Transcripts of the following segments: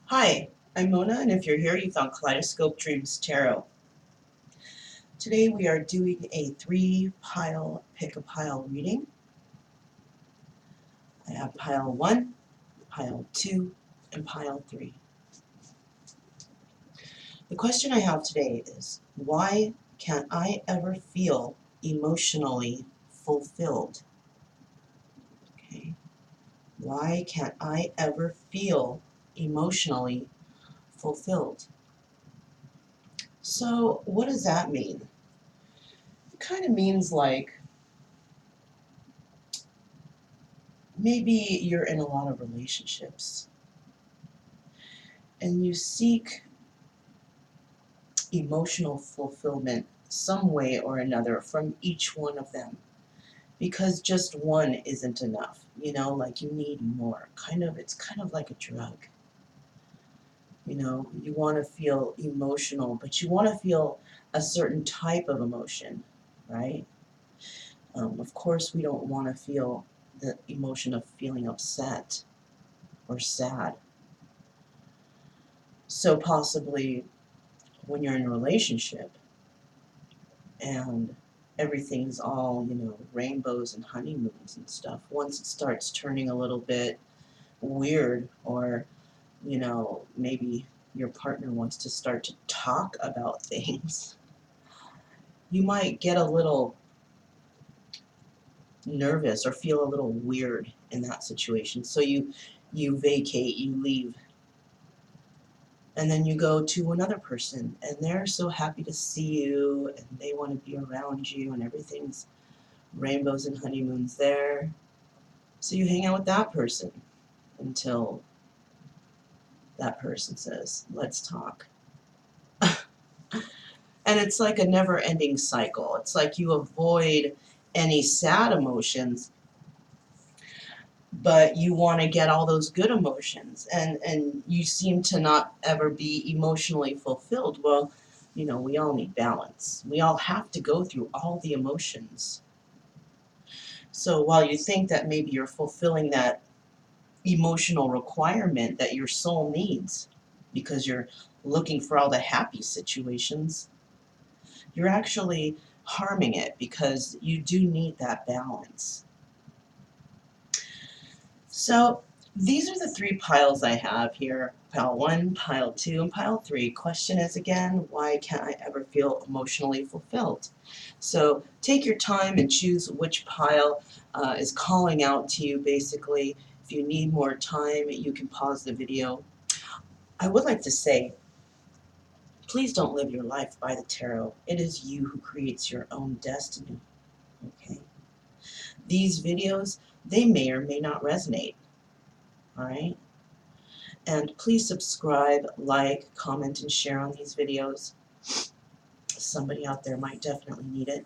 Hi, I'm Mona, and if you're here, you found Kaleidoscope Dreams Tarot. Today we are doing a 3-pile pick-a-pile reading. I have pile 1, pile 2, and pile 3. The question I have today is, why can't I ever feel emotionally fulfilled? Okay. Why can't I ever feel emotionally fulfilled? So, what does that mean? It kind of means like maybe you're in a lot of relationships and you seek emotional fulfillment some way or another from each one of them because just one isn't enough. Like you need more. It's kind of like a drug. You want to feel emotional, but you want to feel a certain type of emotion, right? Of course, we don't want to feel the emotion of feeling upset or sad. So possibly when you're in a relationship and everything's all, rainbows and honeymoons and stuff, once it starts turning a little bit weird, or, maybe your partner wants to start to talk about things, you might get a little nervous or feel a little weird in that situation. So you vacate, you leave, and then you go to another person, and they're so happy to see you, and they want to be around you, and everything's rainbows and honeymoons there. So you hang out with that person until that person says, let's talk. And it's like a never-ending cycle. It's like you avoid any sad emotions, but you want to get all those good emotions, and you seem to not ever be emotionally fulfilled. Well, we all need balance. We all have to go through all the emotions. So while you think that maybe you're fulfilling that emotional requirement that your soul needs because you're looking for all the happy situations, you're actually harming it because you do need that balance. So these are the 3 piles I have here. Pile 1, pile 2, and pile 3. Question is again, why can't I ever feel emotionally fulfilled? So take your time and choose which pile is calling out to you basically. If you need more time, you can pause the video. I would like to say, please don't live your life by the tarot. It is you who creates your own destiny. Okay? These videos, they may or may not resonate. All right? And please subscribe, like, comment, and share on these videos. Somebody out there might definitely need it.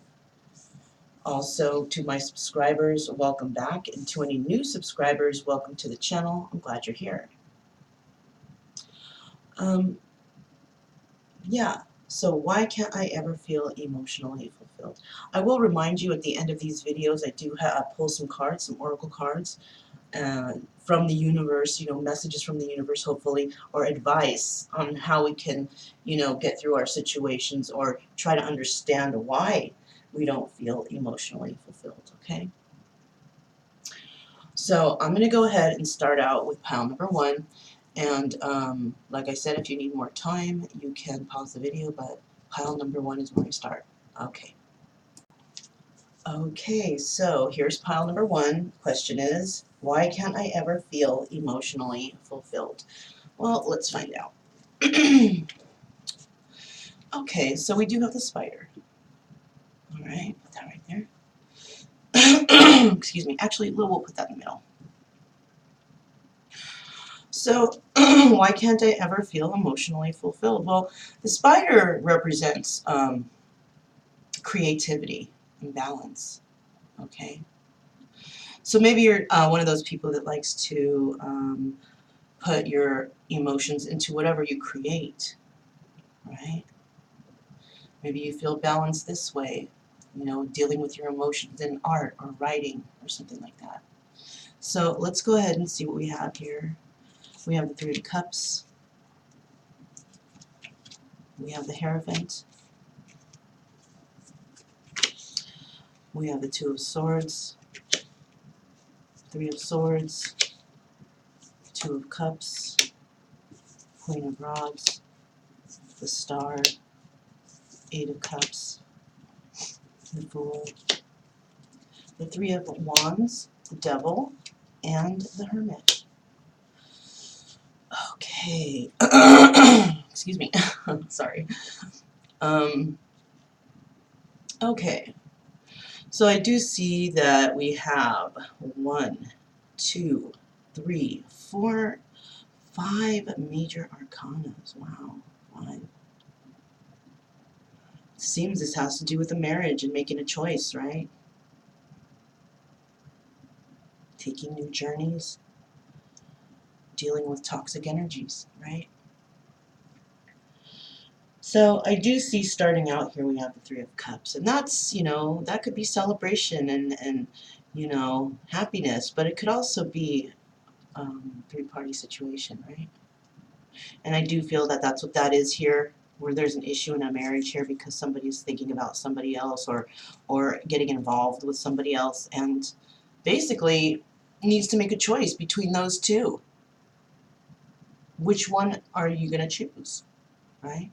Also, to my subscribers, welcome back. And to any new subscribers, welcome to the channel. I'm glad you're here. Yeah, so why can't I ever feel emotionally fulfilled? I will remind you at the end of these videos, I do pull some cards, some oracle cards, from the universe, messages from the universe, hopefully, or advice on how we can, get through our situations or try to understand why we don't feel emotionally fulfilled, okay? So I'm going to go ahead and start out with pile number 1. And like I said, if you need more time, you can pause the video, but pile number 1 is where I start. Okay. Okay, so here's pile number 1. Question is, why can't I ever feel emotionally fulfilled? Well, let's find out. Okay, so we do have the spider. All right, put that right there. Excuse me. Actually, we'll put that in the middle. So, why can't I ever feel emotionally fulfilled? Well, the spider represents creativity and balance. Okay, so maybe you're one of those people that likes to put your emotions into whatever you create, right? Maybe you feel balanced this way, dealing with your emotions in art or writing or something like that. So let's go ahead and see what we have here. We have the 3 of Cups, We have the Hierophant. We have the Two of Swords, Three of Swords, Two of Cups, Queen of Rods, the Star, Eight of Cups, the Fool, the Three of Wands, the Devil, and the Hermit. Okay. Excuse me. Sorry. Okay. So I do see that we have 1, 2, 3, 4, 5 major arcanas. Wow. 5. Seems this has to do with a marriage and making a choice, right? Taking new journeys, dealing with toxic energies, right? So I do see starting out here we have the Three of Cups, and that's, that could be celebration and happiness, but it could also be three-party situation, right? And I do feel that that's what that is here, where there's an issue in a marriage here because somebody's thinking about somebody else or getting involved with somebody else and basically needs to make a choice between those two. Which one are you going to choose, right?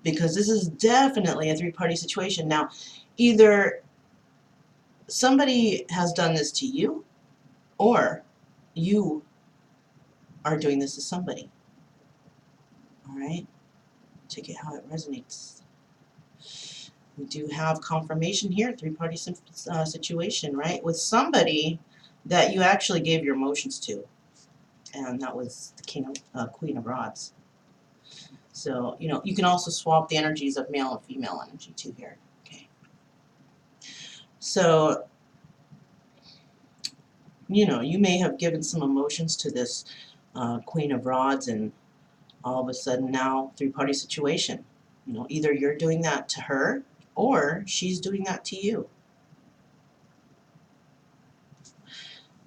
Because this is definitely a three-party situation. Now, either somebody has done this to you or you are doing this to somebody. All right? Check it how it resonates. We do have confirmation here, three-party situation, right? With somebody that you actually gave your emotions to. And that was the Queen of Rods. So, you can also swap the energies of male and female energy too here. Okay. So, you may have given some emotions to this Queen of Rods, and all of a sudden now three-party situation. Either you're doing that to her or she's doing that to you.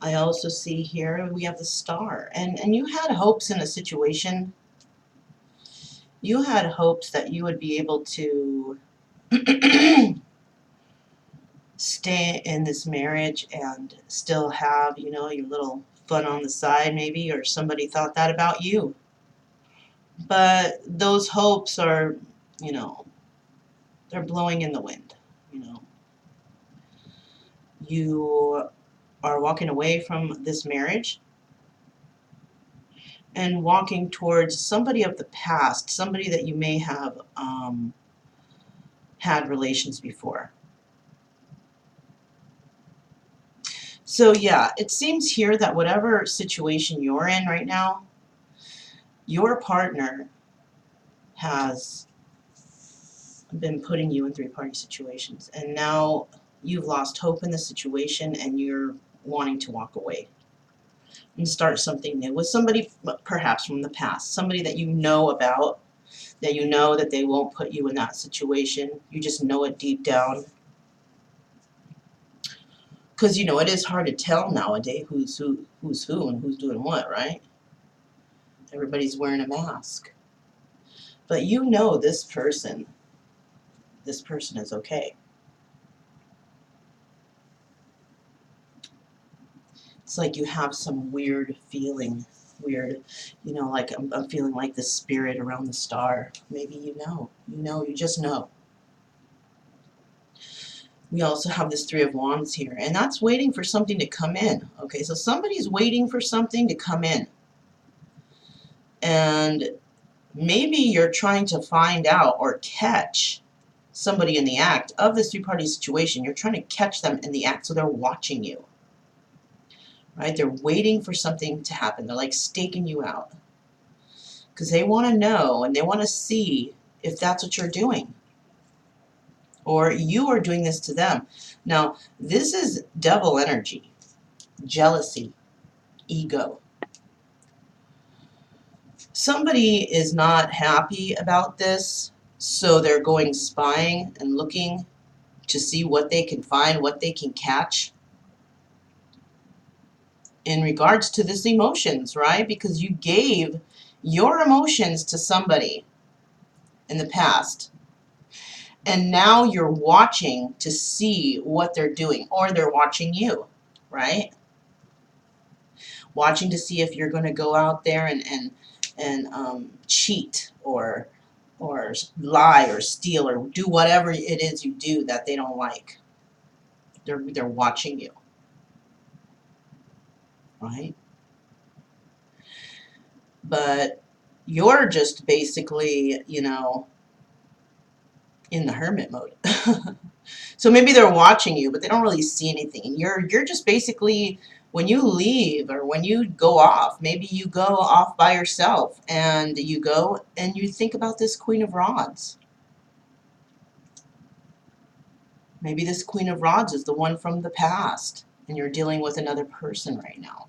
I also see here we have the Star, and you had hopes in a situation. You had hopes that you would be able to stay in this marriage and still have, your little fun on the side maybe, or somebody thought that about you. But those hopes are, they're blowing in the wind, You are walking away from this marriage and walking towards somebody of the past, somebody that you may have had relations before. So yeah, it seems here that whatever situation you're in right now, your partner has been putting you in three-party situations, and now you've lost hope in the situation and you're wanting to walk away and start something new with somebody perhaps from the past, somebody that you know about, that you know that they won't put you in that situation. You just know it deep down. Because, it is hard to tell nowadays who's who and who's doing what, right? Everybody's wearing a mask. But this person is okay. It's like you have some weird feeling, like I'm feeling like the spirit around the Star. Maybe you just know. We also have this Three of Wands here, and that's waiting for something to come in. Okay, so somebody's waiting for something to come in. And maybe you're trying to find out or catch somebody in the act of this three-party situation. You're trying to catch them in the act, so they're watching you. Right? They're waiting for something to happen. They're like staking you out. Because they want to know and they want to see if that's what you're doing. Or you are doing this to them. Now, this is devil energy, jealousy, ego. Somebody is not happy about this, so they're going spying and looking to see what they can find, what they can catch in regards to this emotions, right? Because you gave your emotions to somebody in the past, and now you're watching to see what they're doing, or they're watching you, right? Watching to see if you're going to go out there and cheat or lie or steal or do whatever it is you do that they don't like. They're watching you, right? But you're just basically, you know, in the hermit mode. So maybe they're watching you, but they don't really see anything. And you're just basically, when you leave or when you go off, maybe you go off by yourself and you go and you think about this Queen of Rods. Maybe this Queen of Rods is the one from the past and you're dealing with another person right now.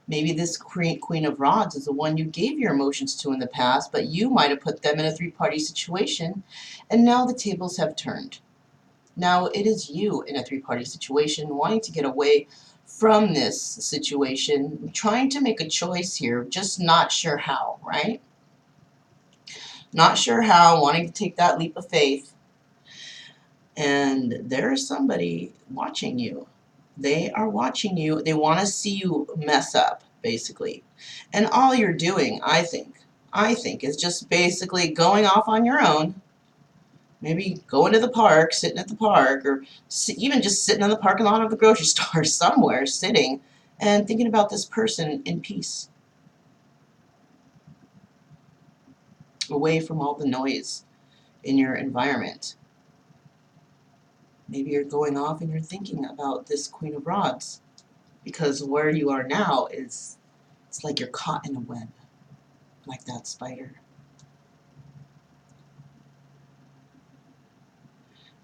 Maybe this Queen of Rods is the one you gave your emotions to in the past, but you might have put them in a three-party situation, and now the tables have turned. Now it is you in a three-party situation wanting to get away from this situation, trying to make a choice here, just not sure how, right? Not sure how, wanting to take that leap of faith. And there is somebody watching you. They are watching you. They want to see you mess up, basically. And all you're doing, I think, is just basically going off on your own. Maybe going to the park, sitting at the park, or even just sitting in the parking lot of the grocery store somewhere, sitting and thinking about this person in peace, away from all the noise in your environment. Maybe you're going off and you're thinking about this Queen of Rods, because where you are now is, it's like you're caught in a web, like that spider.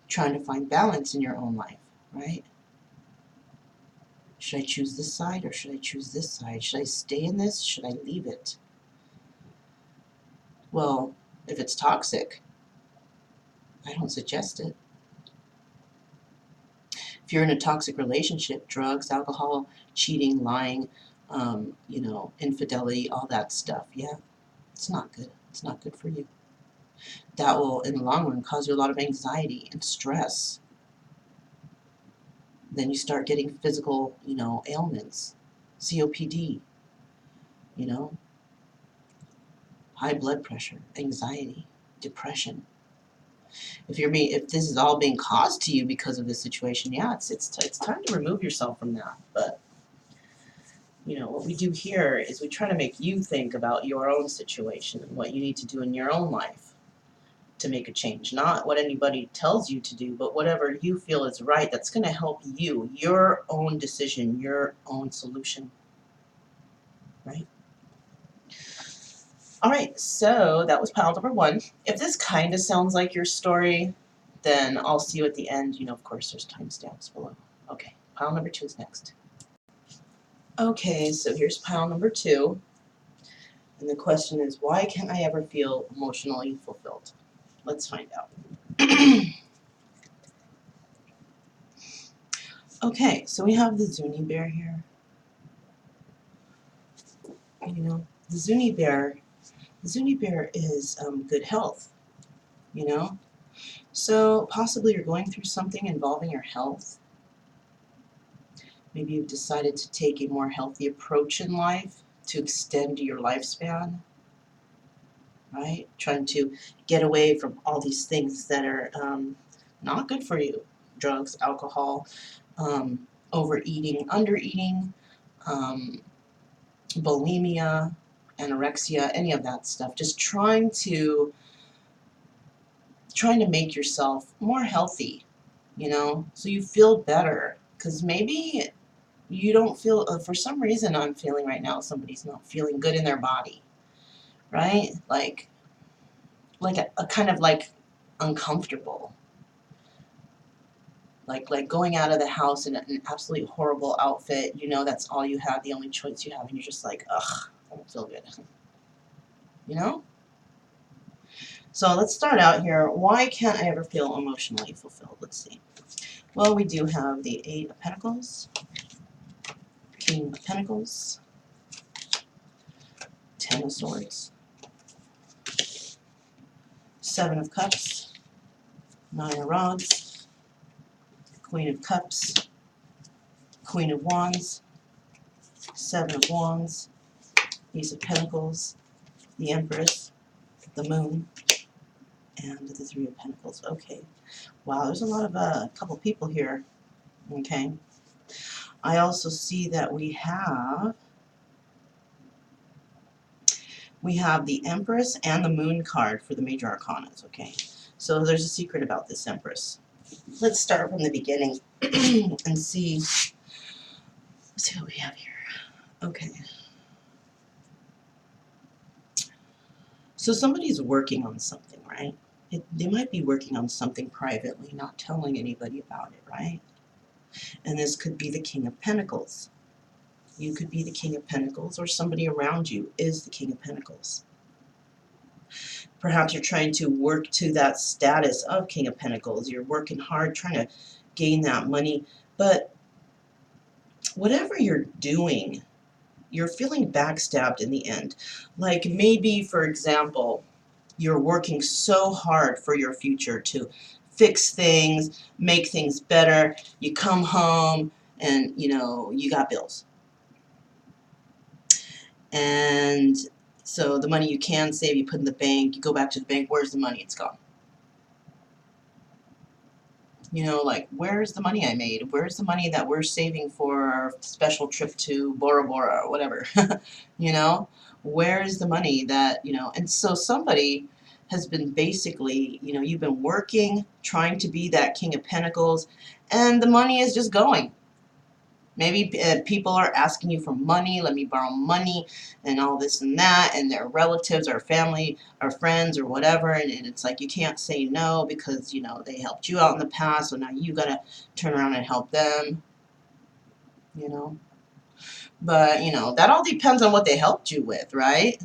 Trying to find balance in your own life, right? Should I choose this side or should I choose this side? Should I stay in this? Should I leave it? Well, if it's toxic, I don't suggest it. If you're in a toxic relationship, drugs, alcohol, cheating, lying, you know, infidelity, all that stuff, yeah, it's not good. It's not good for you. That will, in the long run, cause you a lot of anxiety and stress. Then you start getting physical, you know, ailments, COPD, you know, high blood pressure, anxiety, depression. If this is all being caused to you because of this situation, yeah, it's time to remove yourself from that. But you know, what we do here is we try to make you think about your own situation and what you need to do in your own life to make a change. Not what anybody tells you to do, but whatever you feel is right that's going to help you, your own decision, your own solution. Right? Alright, so that was pile number 1. If this kind of sounds like your story, then I'll see you at the end. You know, of course, there's timestamps below. Okay, pile number 2 is next. Okay, so here's pile number 2. And the question is, why can't I ever feel emotionally fulfilled? Let's find out. Okay, so we have the Zuni bear here. You know, the Zuni bear is good health, you know? So possibly you're going through something involving your health. Maybe you've decided to take a more healthy approach in life to extend your lifespan, right? Trying to get away from all these things that are not good for you. Drugs, alcohol, overeating, undereating, bulimia, anorexia, any of that stuff. Just trying to make yourself more healthy, you know, so you feel better. Because maybe you don't feel, for some reason I'm feeling right now somebody's not feeling good in their body, right? Like a kind of like uncomfortable. Like going out of the house in an absolutely horrible outfit, you know, that's all you have, the only choice you have, and you're just like, ugh, I don't feel good. You know? So let's start out here. Why can't I ever feel emotionally fulfilled? Let's see. Well, we do have the 8 of Pentacles, King of Pentacles, Ten of Swords, Seven of Cups, Nine of Rods, Queen of Cups, Queen of Wands, Seven of Wands, Ace of Pentacles, the Empress, the Moon, and the Three of Pentacles. Okay. Wow, there's a lot of, couple people here. Okay. I also see that we have the Empress and the Moon card for the major arcanas. Okay. So there's a secret about this Empress. Let's start from the beginning and see what we have here. Okay. So somebody's working on something, right? They might be working on something privately, not telling anybody about it, right? And this could be the King of Pentacles. You could be the King of Pentacles, or somebody around you is the King of Pentacles. Perhaps you're trying to work to that status of King of Pentacles. You're working hard, trying to gain that money. But whatever you're doing, you're feeling backstabbed in the end. Like maybe, for example, you're working so hard for your future to fix things, make things better. You come home and, you got bills. And so the money you can save, you put in the bank, you go back to the bank, where's the money? It's gone. Like, where's the money I made? Where's the money that we're saving for our special trip to Bora Bora or whatever? Where's the money that, and so somebody has been basically, you've been working, trying to be that King of Pentacles, and the money is just going. Maybe people are asking you for money, let me borrow money, and all this and that, and their relatives or family or friends or whatever, and it's like you can't say no because, they helped you out in the past, so now you got to turn around and help them, But, that all depends on what they helped you with, right?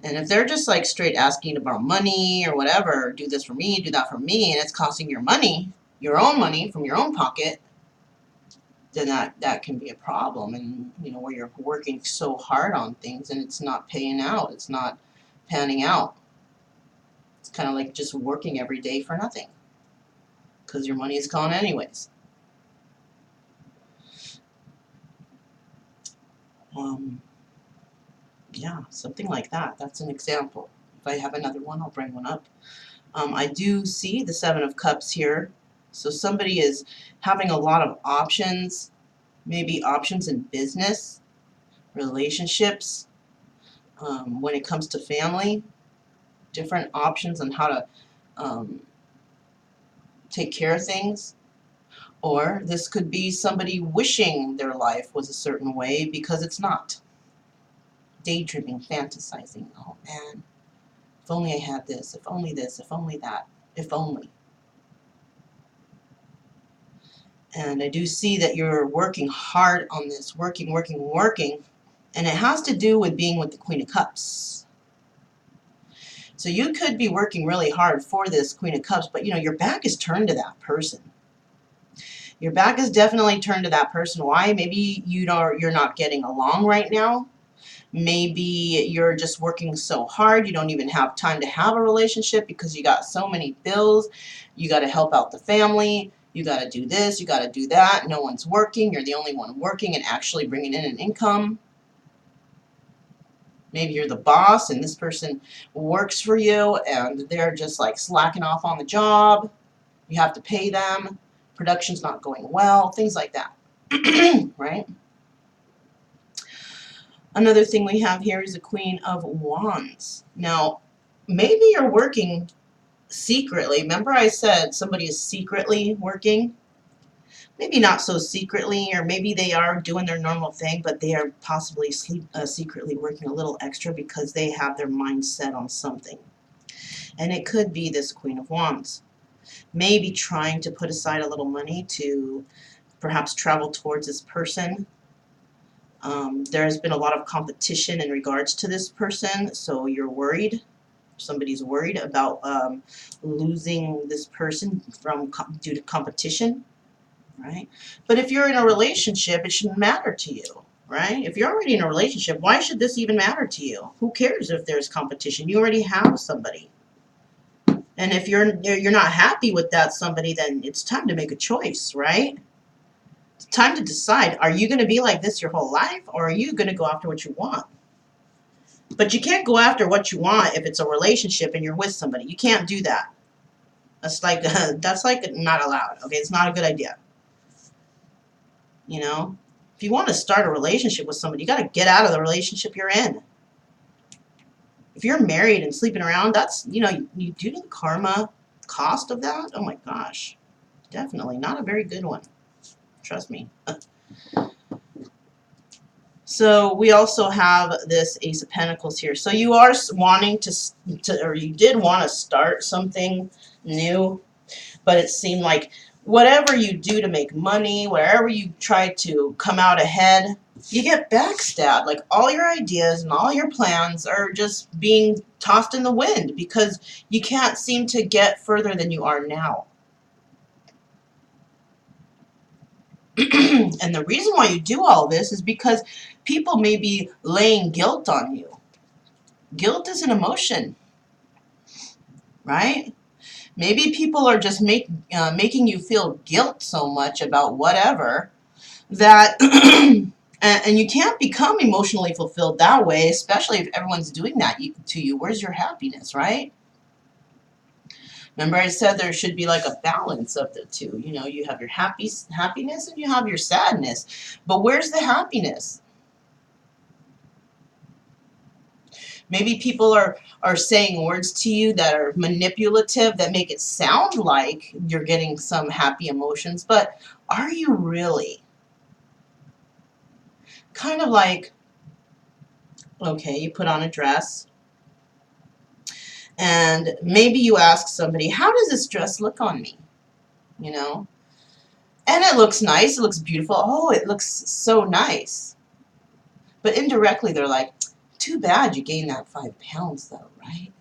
And if they're just like straight asking to borrow money or whatever, do this for me, do that for me, and it's costing your money, your own money from your own pocket, then that can be a problem. And where you're working so hard on things and it's not paying out, it's not panning out. It's kind of like just working every day for nothing because your money is gone anyways. Yeah, something like that. That's an example. If I have another one, I'll bring one up. I do see the Seven of Cups here. So somebody is having a lot of options, maybe options in business, relationships, when it comes to family, different options on how to take care of things. Or this could be somebody wishing their life was a certain way because it's not. Daydreaming, fantasizing, oh man, if only I had this, if only this, if only that, if only. And I do see that you're working hard on this, working, and it has to do with being with the Queen of Cups. So you could be working really hard for this Queen of Cups, but your back is turned to that person. Your back is definitely turned to that person. Why? Maybe you're not getting along right now. Maybe you're just working so hard you don't even have time to have a relationship because you got so many bills. You got to help out the family. You got to do this. You got to do that. No one's working. You're the only one working and actually bringing in an income. Maybe you're the boss and this person works for you and they're just like slacking off on the job. You have to pay them. Production's not going well. Things like that. Right? Another thing we have here is a Queen of Wands. Now, maybe you're working secretly. Remember I said somebody is secretly working? Maybe not so secretly, or maybe they are doing their normal thing, but they are possibly secretly working a little extra because they have their mind set on something. And it could be this Queen of Wands. Maybe trying to put aside a little money to perhaps travel towards this person. There's been a lot of competition in regards to this person, so you're worried. Somebody's worried about losing this person due to competition, right? But if you're in a relationship, it shouldn't matter to you. right? If you're already in a relationship, why should this even matter to you? Who cares if there's competition? You already have somebody. And if you're not happy with that somebody, then it's time to make a choice, right? It's time to decide, are you going to be like this your whole life, or are you going to go after what you want? But you can't go after what you want if it's a relationship and you're with somebody. You can't do that. That's like not allowed. Okay, it's not a good idea. You know, if you want to start a relationship with somebody, you got to get out of the relationship you're in. If you're married and sleeping around, that's, you due to the karma cost of that. Oh my gosh, definitely not a very good one. Trust me. So we also have this Ace of Pentacles here. So you are wanting or you did want to start something new, but it seemed like whatever you do to make money, wherever you try to come out ahead, you get backstabbed. Like all your ideas and all your plans are just being tossed in the wind because you can't seem to get further than you are now. And the reason why you do all this is because people may be laying guilt on you. Guilt is an emotion, right? Maybe people are just making you feel guilt so much about whatever that, and you can't become emotionally fulfilled that way, especially if everyone's doing that to you. Where's your happiness, right? Remember I said there should be like a balance of the two. You have your happiness and you have your sadness. But where's the happiness? Maybe people are saying words to you that are manipulative, that make it sound like you're getting some happy emotions, but are you really? Kind of like, okay, you put on a dress, and maybe you ask somebody, how does this dress look on me? You know? And it looks nice, it looks beautiful. Oh, it looks so nice. But indirectly, they're like, too bad you gained that 5 pounds, though, right?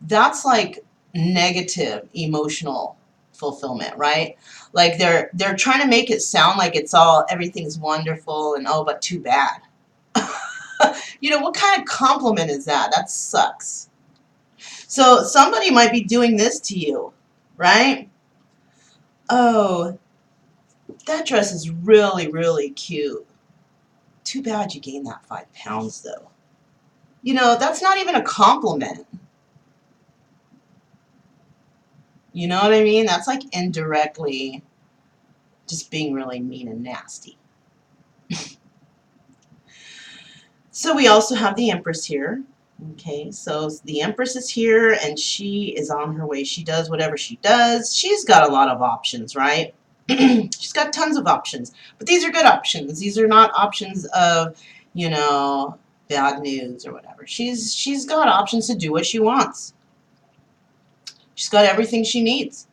That's like negative emotional fulfillment, right? Like they're trying to make it sound like everything's wonderful and oh, but too bad. What kind of compliment is that? That sucks. So somebody might be doing this to you, right? Oh, that dress is really, really cute. Too bad you gained that 5 pounds, though. That's not even a compliment. You know what I mean? That's like indirectly just being really mean and nasty. So we also have the Empress here. Okay, so the Empress is here and she is on her way. She does whatever she does. She's got a lot of options, right? She's got tons of options. But these are good options. These are not options of, bad news or whatever. She's got options to do what she wants. She's got everything she needs,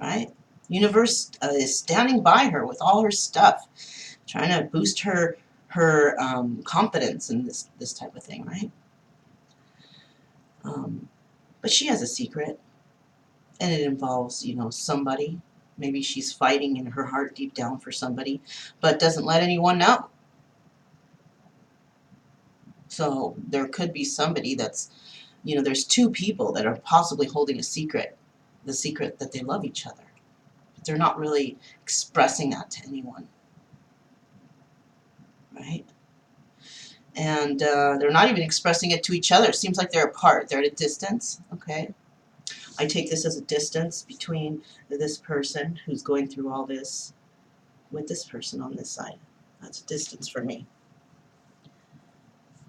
right? Universe is standing by her with all her stuff, trying to boost her confidence in this type of thing, right? But she has a secret, and it involves, somebody. Maybe she's fighting in her heart deep down for somebody, but doesn't let anyone know. So there could be somebody that's, there's two people that are possibly holding a secret, the secret that they love each other. But they're not really expressing that to anyone, right? And they're not even expressing it to each other. It seems like they're apart. They're at a distance, okay? I take this as a distance between this person who's going through all this with this person on this side. That's a distance for me.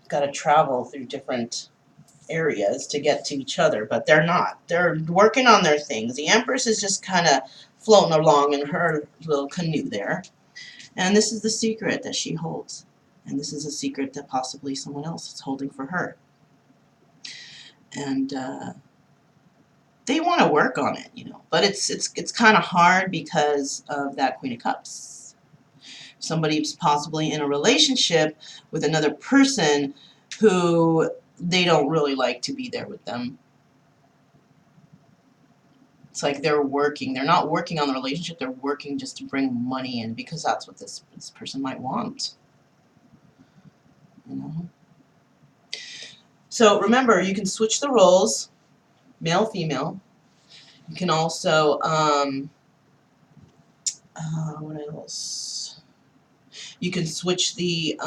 Got to travel through different areas to get to each other, but they're not. They're working on their things. The Empress is just kind of floating along in her little canoe there. And this is the secret that she holds. And this is a secret that possibly someone else is holding for her. And they want to work on it, but it's kind of hard because of that Queen of Cups. Somebody's possibly in a relationship with another person who they don't really like to be there with them. It's like they're working. They're not working on the relationship. They're working just to bring money in because that's what this person might want. You know? So remember, you can switch the roles, male, female. You can also, what else? You can switch the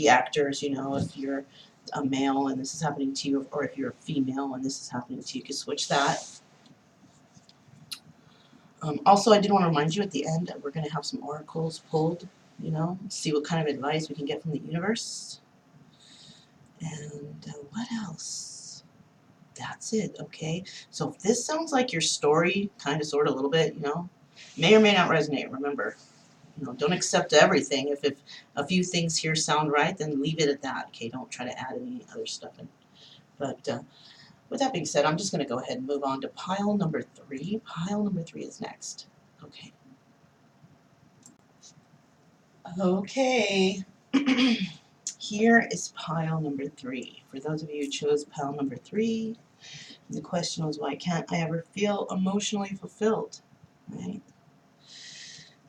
actors, you know, if you're a male and this is happening to you, or if you're a female and this is happening to you, you can switch that. Also, I did want to remind you at the end that we're going to have some oracles pulled, you know, see what kind of advice we can get from the universe. And what else? That's it, okay? So if this sounds like your story, kind of, sort of, a little bit, you know, may or may not resonate, remember. You know, don't accept everything. If a few things here sound right, then leave it at that, okay? Don't try to add any other stuff in. But with that being said, I'm just going to go ahead and move on to pile number 3. Pile number 3 is next. Okay. Okay. Here is pile number 3. For those of you who chose pile number 3, the question was, why can't I ever feel emotionally fulfilled? Right?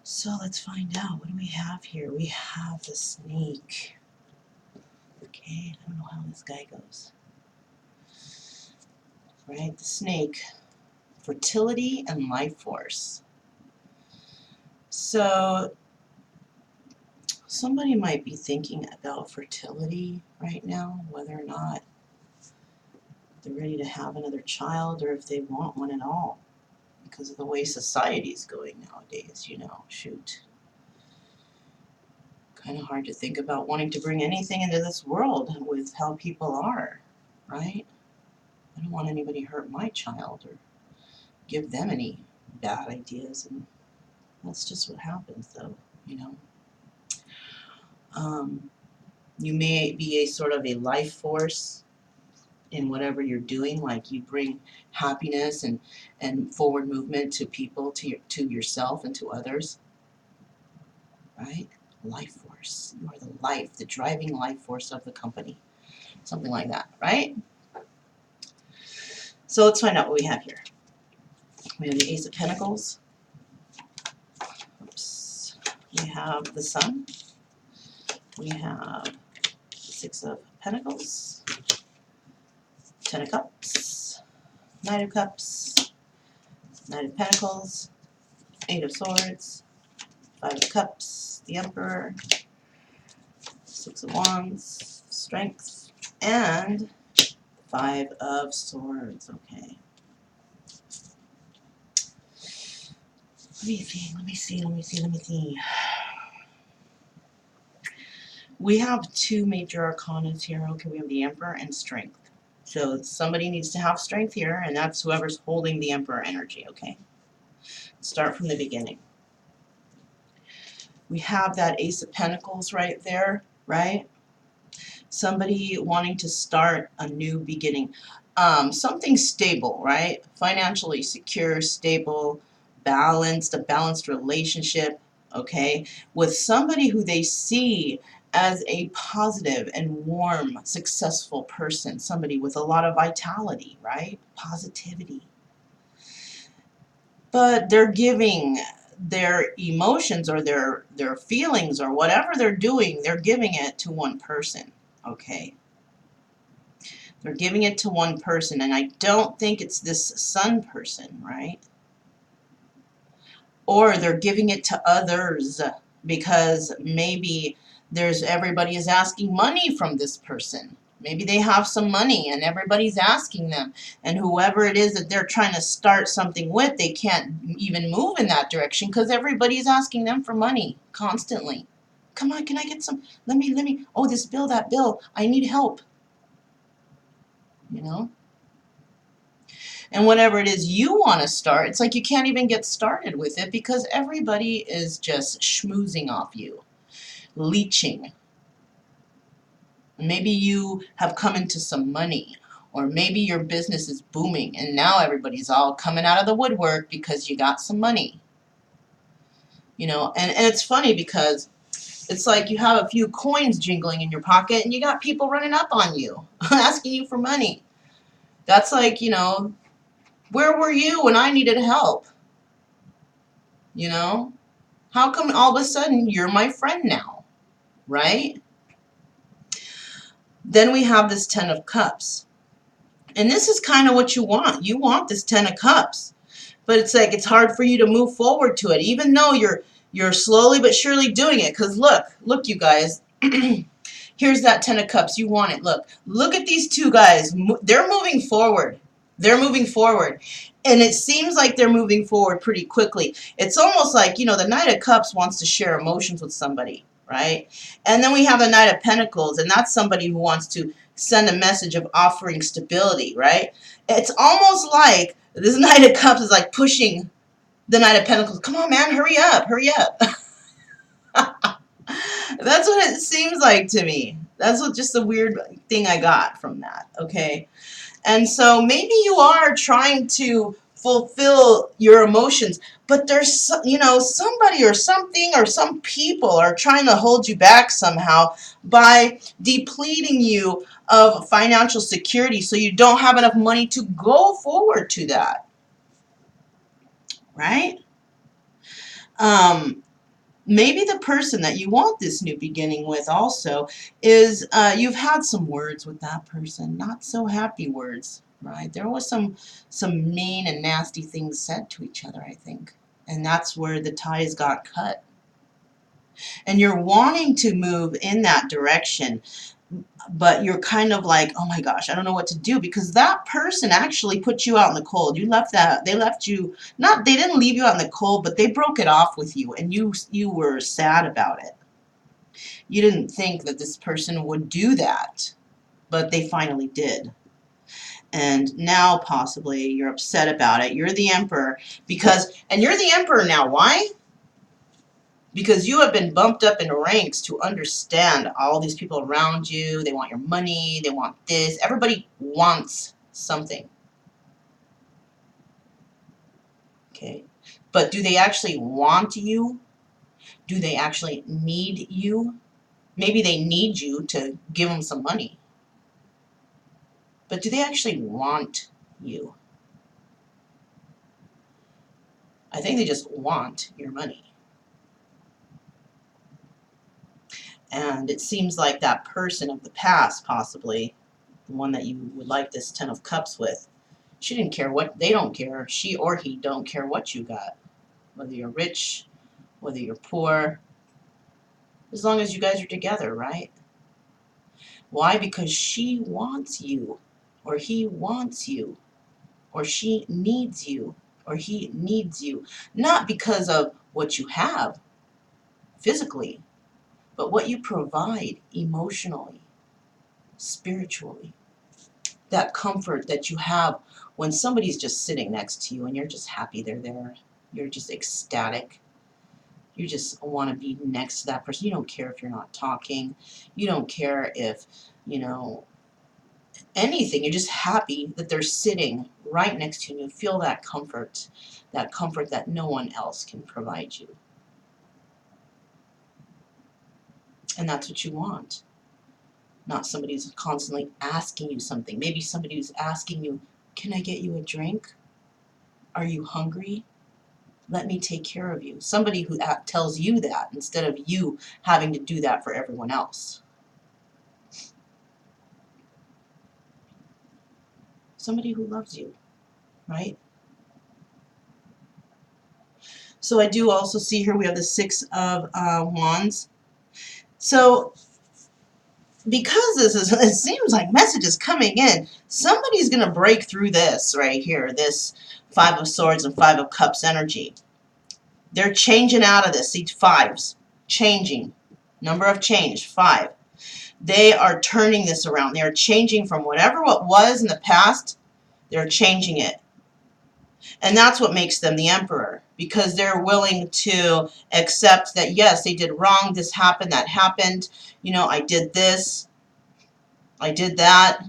So let's find out. What do we have here? We have the snake. Okay, I don't know how this guy goes. Right, the snake. Fertility and life force. So somebody might be thinking about fertility right now, whether or not they're ready to have another child or if they want one at all, because of the way society's going nowadays, you know, shoot. Kind of hard to think about wanting to bring anything into this world with how people are, right? I don't want anybody to hurt my child or give them any bad ideas, and that's just what happens, though, you know. You may be a sort of a life force in whatever you're doing, like you bring happiness and forward movement to people, to yourself and to others, right? Life force. You are the life, the driving life force of the company. Something like that, right? So let's find out what we have here. We have the Ace of Pentacles. Oops. We have the Sun. We have Six of Pentacles, Ten of Cups, Knight of Cups, Knight of Pentacles, Eight of Swords, Five of Cups, the Emperor, Six of Wands, Strength, and Five of Swords. Okay. Let me see. We have two major arcanas here. Okay, we have the Emperor and Strength. So somebody needs to have strength here, and that's whoever's holding the Emperor energy, okay? Start from the beginning. We have that Ace of Pentacles right there, right? Somebody wanting to start a new beginning. Something stable, right? Financially secure, stable, balanced, a balanced relationship, okay? With somebody who they see as a positive and warm, successful person. Somebody with a lot of vitality, right? Positivity. But they're giving their emotions or their feelings or whatever they're doing, they're giving it to one person, okay? They're giving it to one person, and I don't think it's this Sun person, right? Or they're giving it to others because maybe everybody is asking money from this person. Maybe they have some money and everybody's asking them, and whoever it is that they're trying to start something with, they can't even move in that direction because everybody's asking them for money constantly. Come on, can I get some? Let me, oh, this bill, that bill, I need help. You know? And whatever it is you want to start, it's like you can't even get started with it because everybody is just schmoozing off you, leeching. Maybe you have come into some money, or maybe your business is booming and now everybody's all coming out of the woodwork because you got some money. You know, and it's funny because it's like you have a few coins jingling in your pocket and you got people running up on you asking you for money. That's like, you know, Where were you when I needed help? You know? How come all of a sudden you're my friend now? Right? Then we have this Ten of Cups. And this is kind of what you want. You want this Ten of Cups. But it's like it's hard for you to move forward to it, even though you're slowly but surely doing it. Because look, you guys. Here's that Ten of Cups. You want it. Look at these two guys. They're moving forward. They're moving forward. And it seems like they're moving forward pretty quickly. It's almost like, the Knight of Cups wants to share emotions with somebody, right? And then we have the Knight of Pentacles, and that's somebody who wants to send a message of offering stability, right? It's almost like this Knight of Cups is like pushing the Knight of Pentacles. Come on, man, hurry up, hurry up. That's what it seems like to me. That's what just the weird thing I got from that, okay? And so maybe you are trying to fulfill your emotions, but there's, somebody or something or some people are trying to hold you back somehow by depleting you of financial security so you don't have enough money to go forward to that, right? Maybe the person that you want this new beginning with also is you've had some words with that person, not so happy words, right? There was some mean and nasty things said to each other, I think, and that's where the ties got cut. And you're wanting to move in that direction, but you're kind of like, oh my gosh, I don't know what to do, because that person actually put you out in the cold. They left you, not, they didn't leave you out in the cold, but they broke it off with you, and you were sad about it. You didn't think that this person would do that, but they finally did. And now possibly you're upset about it. You're the emperor and you're the emperor now. Why? Because you have been bumped up in ranks to understand all these people around you. They want your money. They want this. Everybody wants something. Okay. But do they actually want you? Do they actually need you? Maybe they need you to give them some money. But do they actually want you? I think they just want your money. And it seems like that person of the past, possibly, the one that you would like this Ten of Cups with, she didn't care what, they don't care, she or he don't care what you got. Whether you're rich, whether you're poor, as long as you guys are together, right? Why? Because she wants you, or he wants you, or she needs you, or he needs you. Not because of what you have physically, but what you provide emotionally, spiritually. That comfort that you have when somebody's just sitting next to you and you're just happy they're there. You're just ecstatic. You just want to be next to that person. You don't care if you're not talking. You don't care if, anything. You're just happy that they're sitting right next to you. And you feel that comfort that no one else can provide you. And that's what you want. Not somebody who's constantly asking you something. Maybe somebody who's asking you, can I get you a drink? Are you hungry? Let me take care of you. Somebody who tells you that instead of you having to do that for everyone else. Somebody who loves you, right? So I do also see here we have the Six of Wands. So because it seems like messages coming in, somebody's going to break through this right here, this Five of Swords and Five of Cups energy. They're changing out of this. See, fives, changing. Number of change, 5. They are turning this around. They are changing from whatever what was in the past. They're changing it. And that's what makes them the emperor, because they're willing to accept that, yes, they did wrong. This happened, that happened. I did this. I did that.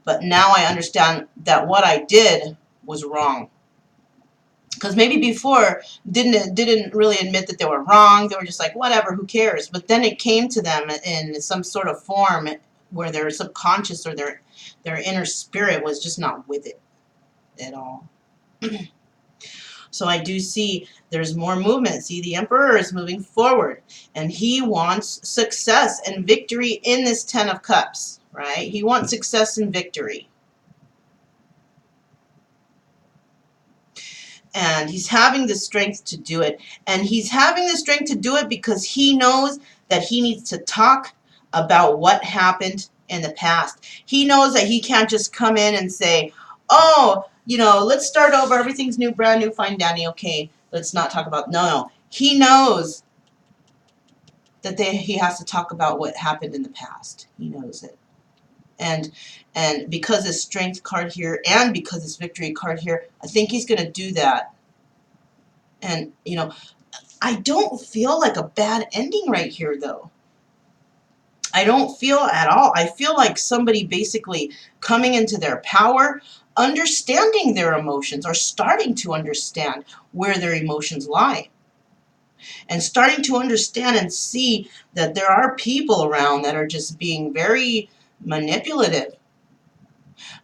But now I understand that what I did was wrong. Because maybe before didn't really admit that they were wrong. They were just like, whatever, who cares? But then it came to them in some sort of form where their subconscious or their inner spirit was just not with it. at all. So I do see there's more movement. See, the Emperor is moving forward, and he wants success and victory in this Ten of Cups, right? He wants success and victory. And he's having the strength to do it. And he's having the strength to do it because he knows that he needs to talk about what happened in the past. He knows that he can't just come in and say, oh, you know, let's start over. Everything's new, brand new, fine, Danny. Okay, let's not talk about, no. He knows that he has to talk about what happened in the past. He knows it. And because his strength card here and because his victory card here, I think he's going to do that. And, you know, I don't feel like a bad ending right here, though. I don't feel at all. I feel like somebody basically coming into their power, understanding their emotions, or starting to understand where their emotions lie. And starting to understand and see that there are people around that are just being very manipulative.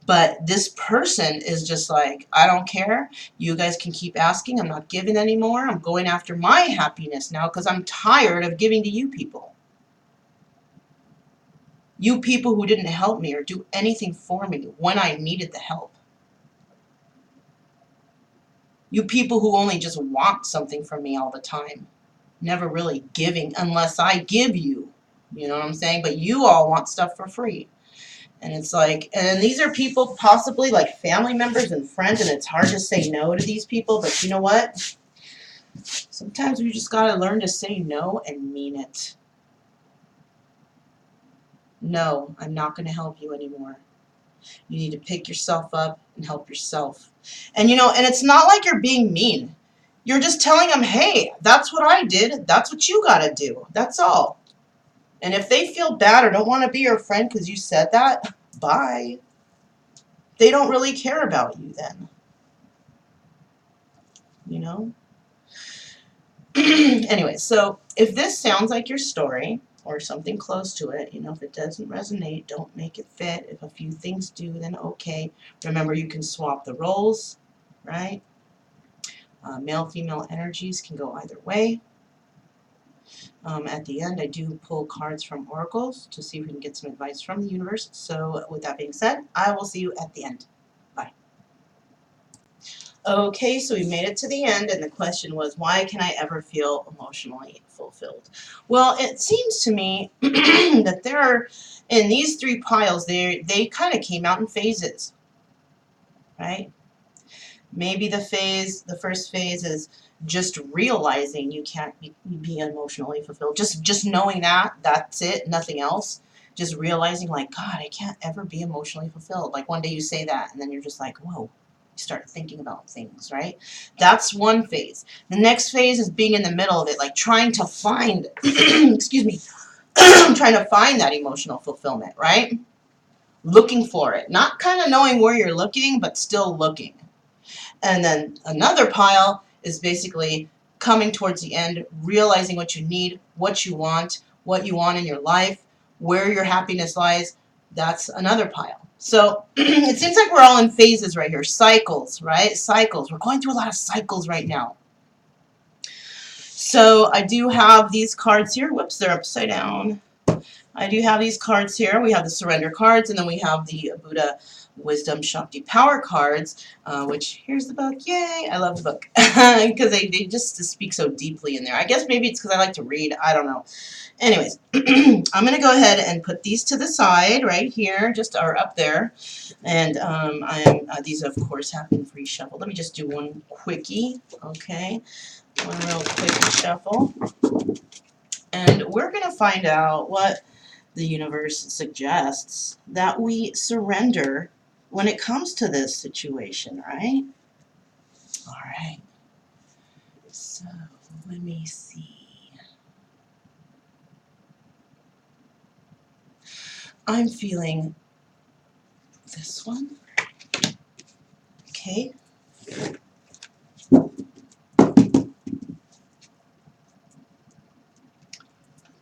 But this person is just like, I don't care. You guys can keep asking. I'm not giving anymore. I'm going after my happiness now because I'm tired of giving to you people. You people who didn't help me or do anything for me when I needed the help. You people who only just want something from me all the time. Never really giving unless I give you. You know what I'm saying? But you all want stuff for free. And it's like, and these are people possibly like family members and friends, and it's hard to say no to these people, but you know what? Sometimes we just got to learn to say no and mean it. No, I'm not going to help you anymore. You need to pick yourself up and help yourself. And you know, and it's not like you're being mean. You're just telling them, hey, that's what I did. That's what you got to do. That's all. And if they feel bad or don't want to be your friend because you said that, bye. They don't really care about you then. You know? Anyway, so if this sounds like your story or something close to it, you know, if it doesn't resonate, don't make it fit. If a few things do, then okay. Remember, you can swap the roles, right? Male-female energies can go either way. At the end, I do pull cards from oracles to see if we can get some advice from the universe. So with that being said, I will see you at the end. Bye. Okay, so we made it to the end, and the question was, why can I ever feel emotionally fulfilled? Well, it seems to me that there are, in these three piles, they kind of came out in phases, right? Maybe the first phase is just realizing you can't be emotionally fulfilled. Just knowing that, that's it, nothing else. Just realizing, like, God, I can't ever be emotionally fulfilled. Like, one day you say that, and then you're just like, whoa. You start thinking about things, right? That's one phase. The next phase is being in the middle of it, like trying to find, excuse me, trying to find that emotional fulfillment, right? Looking for it. Not kind of knowing where you're looking, but still looking. And then another pile is basically coming towards the end, realizing what you need, what you want in your life, where your happiness lies. That's another pile. So it seems like we're all in phases right here. Cycles, right? Cycles. We're going through a lot of cycles right now. So I do have these cards here. Whoops, they're upside down. I do have these cards here. We have the surrender cards, and then we have the Buddha Wisdom Shakti Power cards, which, here's the book. Yay! I love the book because they just speak so deeply in there. I guess maybe it's because I like to read. I don't know. Anyways, I'm going to go ahead and put these to the side right here, just or up there. And these, of course, have been pre-shuffled. Let me just do one quickie, okay? One real quick shuffle. And we're going to find out what the universe suggests that we surrender when it comes to this situation, right? All right. So let me see. I'm feeling this one. Okay. Put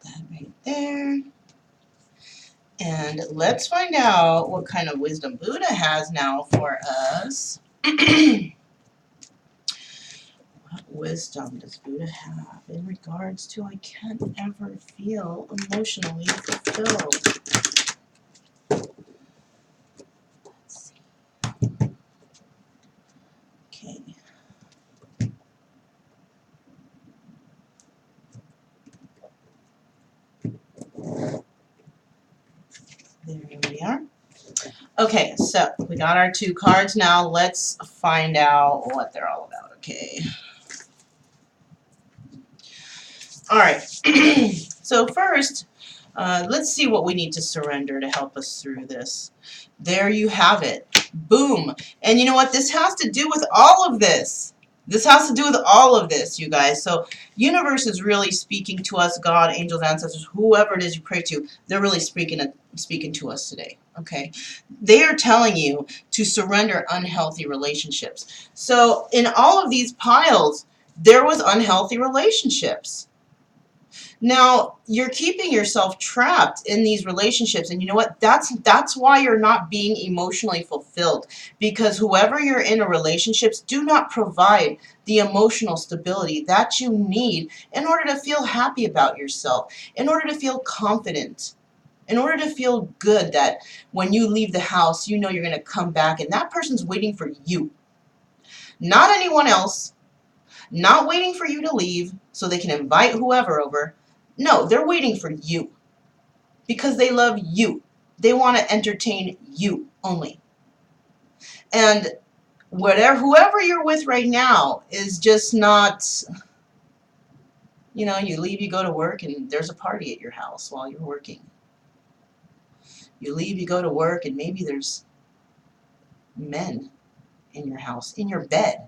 that right there. And let's find out what kind of wisdom Buddha has now for us. What wisdom does Buddha have in regards to I can't ever feel emotionally fulfilled? Let's see. Okay. There we are. Okay, so we got our 2 cards now. Let's find out what they're all about. Okay. All right. So first, let's see what we need to surrender to help us through this. There you have it. Boom. And you know what? This has to do with all of this. This has to do with all of this, you guys. So universe is really speaking to us, God, angels, ancestors, whoever it is you pray to, they're really speaking to us today. Okay? They are telling you to surrender unhealthy relationships. So in all of these piles, there was unhealthy relationships. Now, you're keeping yourself trapped in these relationships, and you know what? That's why you're not being emotionally fulfilled, because whoever you're in a relationships do not provide the emotional stability that you need in order to feel happy about yourself, in order to feel confident, in order to feel good that when you leave the house, you know you're going to come back and that person's waiting for you, not anyone else. Not waiting for you to leave so they can invite whoever over. No, they're waiting for you because they love you. They want to entertain you only. And whoever you're with right now is just not, you know, you leave, you go to work, and there's a party at your house while you're working. You leave, you go to work, and maybe there's men in your house, in your bed.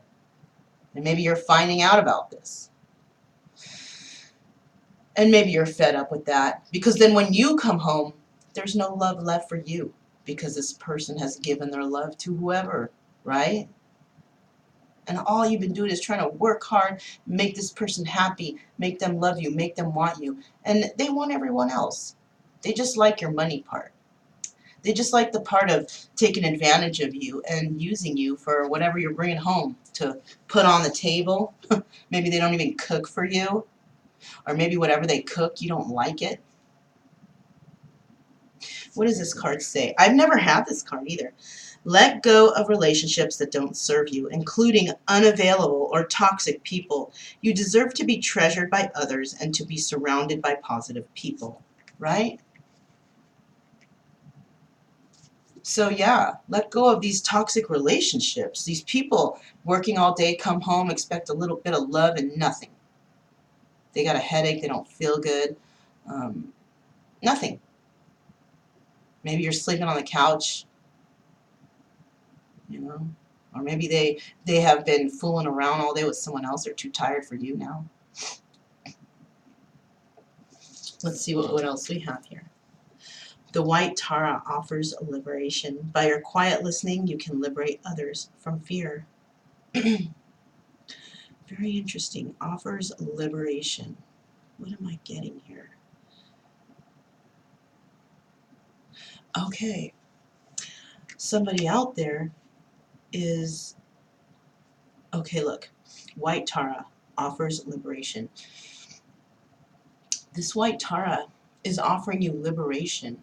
And maybe you're finding out about this. And maybe you're fed up with that, because then when you come home, there's no love left for you, because this person has given their love to whoever, right? And all you've been doing is trying to work hard, make this person happy, make them love you, make them want you. And they want everyone else. They just like your money part. They just like the part of taking advantage of you and using you for whatever you're bringing home to put on the table. Maybe they don't even cook for you. Or maybe whatever they cook, you don't like it. What does this card say? I've never had this card either. Let go of relationships that don't serve you, including unavailable or toxic people. You deserve to be treasured by others and to be surrounded by positive people, right? So yeah, let go of these toxic relationships. These people working all day, come home, expect a little bit of love and nothing. They got a headache, they don't feel good, nothing. Maybe you're sleeping on the couch, you know, or maybe they have been fooling around all day with someone else. They're too tired for you now. Let's see what else we have here. The White Tara offers liberation. By your quiet listening, you can liberate others from fear. Very interesting. Offers liberation. What am I getting here? Okay. Somebody out there is... Okay, look. White Tara offers liberation. This White Tara is offering you liberation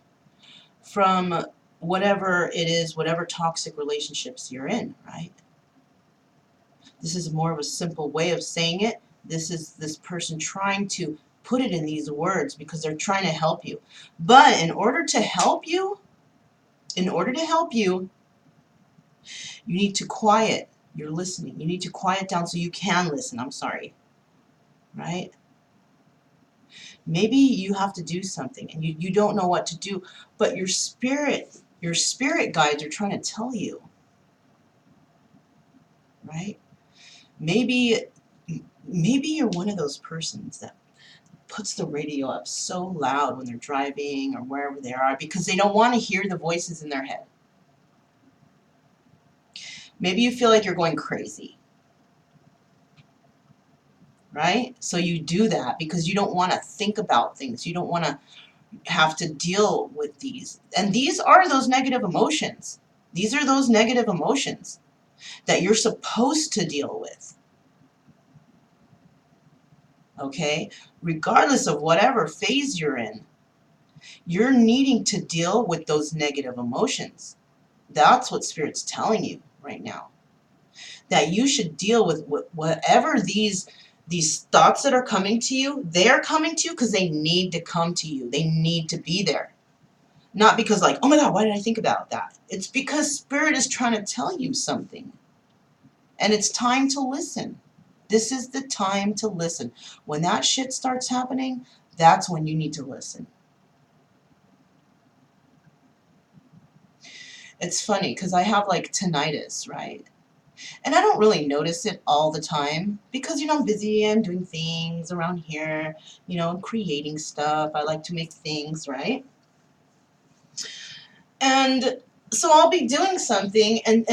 from whatever it is, whatever toxic relationships you're in, right? This is more of a simple way of saying it. This is this person trying to put it in these words because they're trying to help you. But in order to help you, you need to quiet your listening. You need to quiet down so you can listen. I'm sorry, right? Maybe you have to do something and you don't know what to do, but your spirit guides are trying to tell you, right? Maybe you're one of those persons that puts the radio up so loud when they're driving or wherever they are because they don't want to hear the voices in their head. Maybe you feel like you're going crazy, right? So you do that because you don't want to think about things. You don't want to have to deal with these. And these are those negative emotions. These are those negative emotions. that you're supposed to deal with. Okay? Regardless of whatever phase you're in, you're needing to deal with those negative emotions. That's what Spirit's telling you right now. That you should deal with whatever these thoughts that are coming to you, they're coming to you because they need to come to you. They need to be there. Not because like, oh my God, why did I think about that? It's because Spirit is trying to tell you something. And it's time to listen. This is the time to listen. When that shit starts happening, that's when you need to listen. It's funny because I have like tinnitus, right? And I don't really notice it all the time because, I'm busy and doing things around here, creating stuff. I like to make things, right? And so I'll be doing something and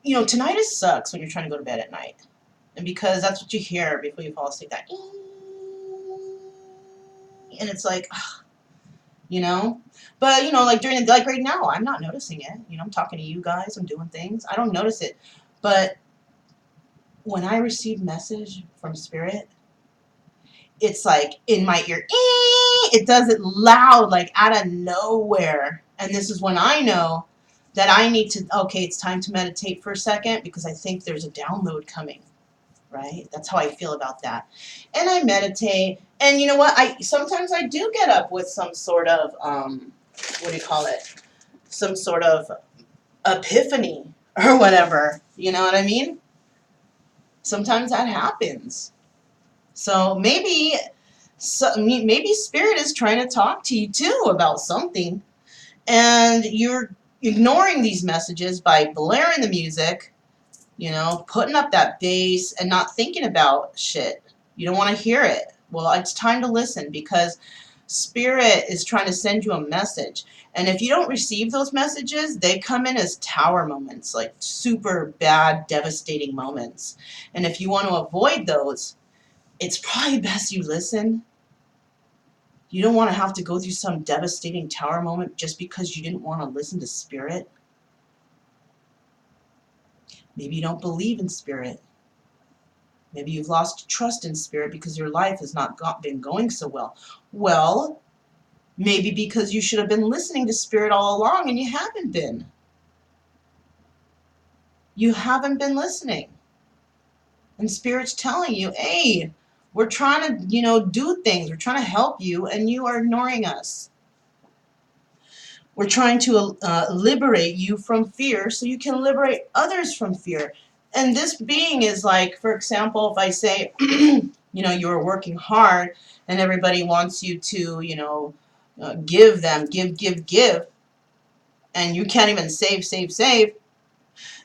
tinnitus sucks when you're trying to go to bed at night. And because that's what you hear before you fall asleep, that and it's like, but like during the, like right now, I'm not noticing it. I'm talking to you guys, I'm doing things. I don't notice it. But when I receive message from Spirit, it's like in my ear, it does it loud, like out of nowhere. And this is when I know that I need to, okay, it's time to meditate for a second because I think there's a download coming, right? That's how I feel about that. And I meditate, and you know what? Sometimes I do get up with some sort of, what do you call it? Some sort of epiphany or whatever. You know what I mean? Sometimes that happens. So maybe Spirit is trying to talk to you too about something, and you're ignoring these messages by blaring the music, putting up that bass and not thinking about shit. You don't want to hear it. Well, it's time to listen because Spirit is trying to send you a message. And if you don't receive those messages, they come in as tower moments, like super bad, devastating moments. And if you want to avoid those, it's probably best you listen. You don't want to have to go through some devastating tower moment just because you didn't want to listen to Spirit. Maybe you don't believe in Spirit. Maybe you've lost trust in Spirit because your life has not been going so well. Well, maybe because you should have been listening to Spirit all along and you haven't been. You haven't been listening. And Spirit's telling you, hey, we're trying to, do things. We're trying to help you, and you are ignoring us. We're trying to liberate you from fear so you can liberate others from fear. And this being is like, for example, if I say, you're working hard and everybody wants you to, give them, give, and you can't even save.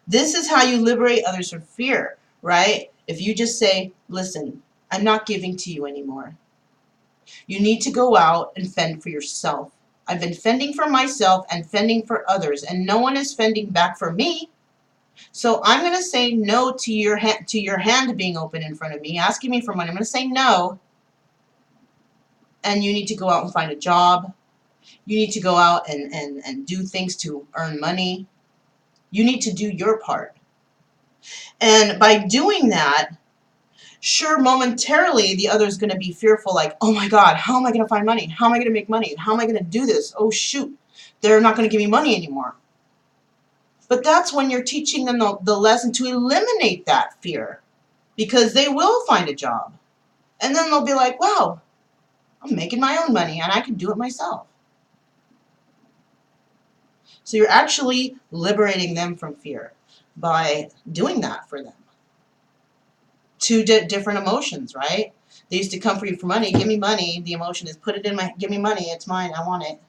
This is how you liberate others from fear, right? If you just say, listen, I'm not giving to you anymore. You need to go out and fend for yourself. I've been fending for myself and fending for others, and no one is fending back for me. So I'm going to say no to your hand being open in front of me, asking me for money. I'm going to say no. And you need to go out and find a job. You need to go out and do things to earn money. You need to do your part. And by doing that, sure, momentarily, the other is going to be fearful, like, oh my God, how am I going to find money? How am I going to make money? How am I going to do this? Oh, shoot, they're not going to give me money anymore. But that's when you're teaching them the lesson to eliminate that fear, because they will find a job. And then they'll be like, wow, I'm making my own money and I can do it myself. So you're actually liberating them from fear by doing that for them. Two different emotions, right? They used to come for you for money. Give me money. The emotion is put it in my, give me money. It's mine. I want it,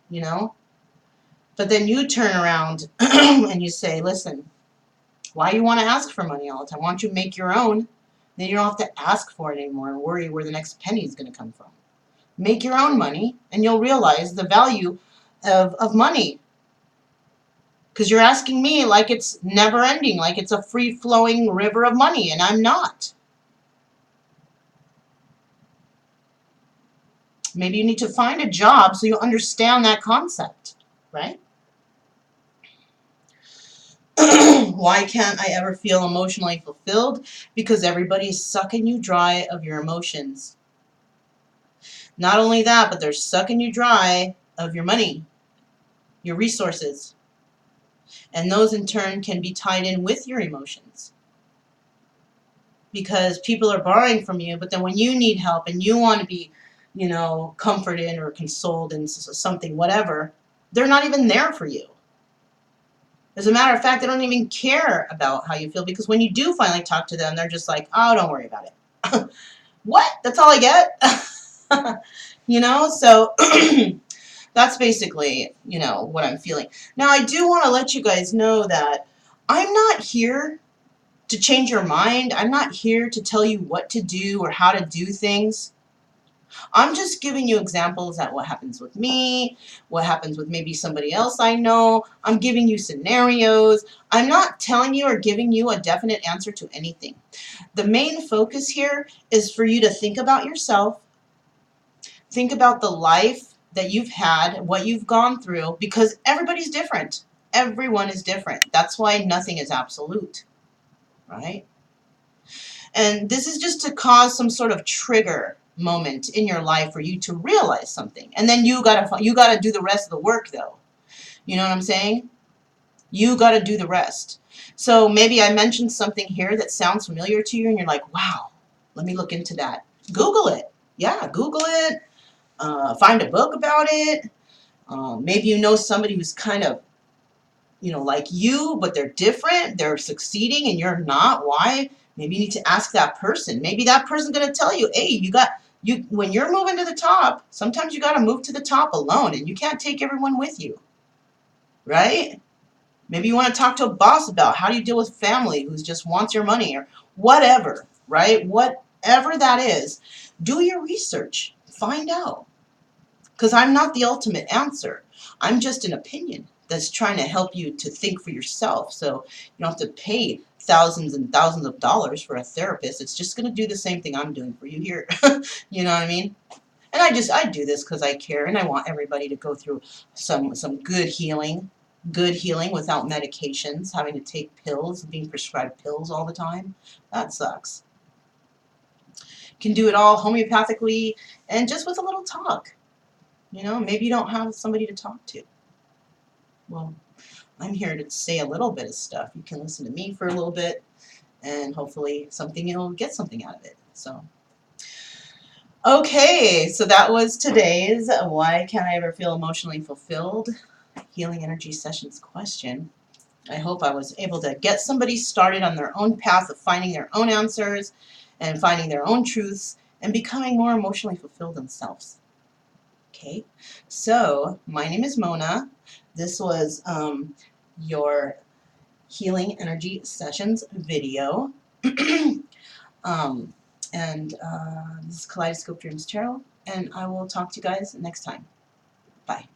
But then you turn around and you say, listen, why you want to ask for money all the time? Why don't you make your own? Then you don't have to ask for it anymore and worry where the next penny is going to come from. Make your own money and you'll realize the value of money. Because you're asking me like it's never ending, like it's a free-flowing river of money, and I'm not. Maybe you need to find a job so you understand that concept, right? Why can't I ever feel emotionally fulfilled? Because everybody's sucking you dry of your emotions. Not only that, but they're sucking you dry of your money, your resources. And those in turn can be tied in with your emotions. Because people are borrowing from you, but then when you need help and you want to be, comforted or consoled in something, whatever, they're not even there for you. As a matter of fact, they don't even care about how you feel, because when you do finally talk to them, they're just like, oh, don't worry about it. What? That's all I get? So that's basically, what I'm feeling. Now, I do want to let you guys know that I'm not here to change your mind. I'm not here to tell you what to do or how to do things. I'm just giving you examples at what happens with me, what happens with maybe somebody else I know. I'm giving you scenarios. I'm not telling you or giving you a definite answer to anything. The main focus here is for you to think about yourself, think about the life that you've had, what you've gone through, because everybody's different. Everyone is different. That's why nothing is absolute, right? And this is just to cause some sort of trigger moment in your life for you to realize something. And then you gotta do the rest of the work, though. You know what I'm saying? You gotta do the rest. So maybe I mentioned something here that sounds familiar to you, and you're like, wow, let me look into that. Google it. Yeah, Google it. Find a book about it. Maybe you know somebody who's kind of, like you, but they're different. They're succeeding and you're not. Why? Maybe you need to ask that person. Maybe that person's going to tell you, hey, when you're moving to the top, sometimes you got to move to the top alone, and you can't take everyone with you, right? Maybe you want to talk to a boss about how do you deal with family who just wants your money, or whatever, right? Whatever that is, do your research. Find out. Because I'm not the ultimate answer. I'm just an opinion that's trying to help you to think for yourself. So you don't have to pay thousands and thousands of dollars for a therapist. It's just going to do the same thing I'm doing for you here. You know what I mean? And I do this because I care, and I want everybody to go through some good healing without medications, having to take pills, being prescribed pills all the time. That sucks. Can do it all homeopathically and just with a little talk. Maybe you don't have somebody to talk to. Well, I'm here to say a little bit of stuff. You can listen to me for a little bit, and hopefully you'll get something out of it. So, okay, so that was today's Why Can't I Ever Feel Emotionally Fulfilled Healing Energy Sessions question. I hope I was able to get somebody started on their own path of finding their own answers and finding their own truths and becoming more emotionally fulfilled themselves. Okay, so my name is Mona. This was your Healing Energy Sessions video. And this is Kaleidoscope Dreams Tarot, and I will talk to you guys next time. Bye.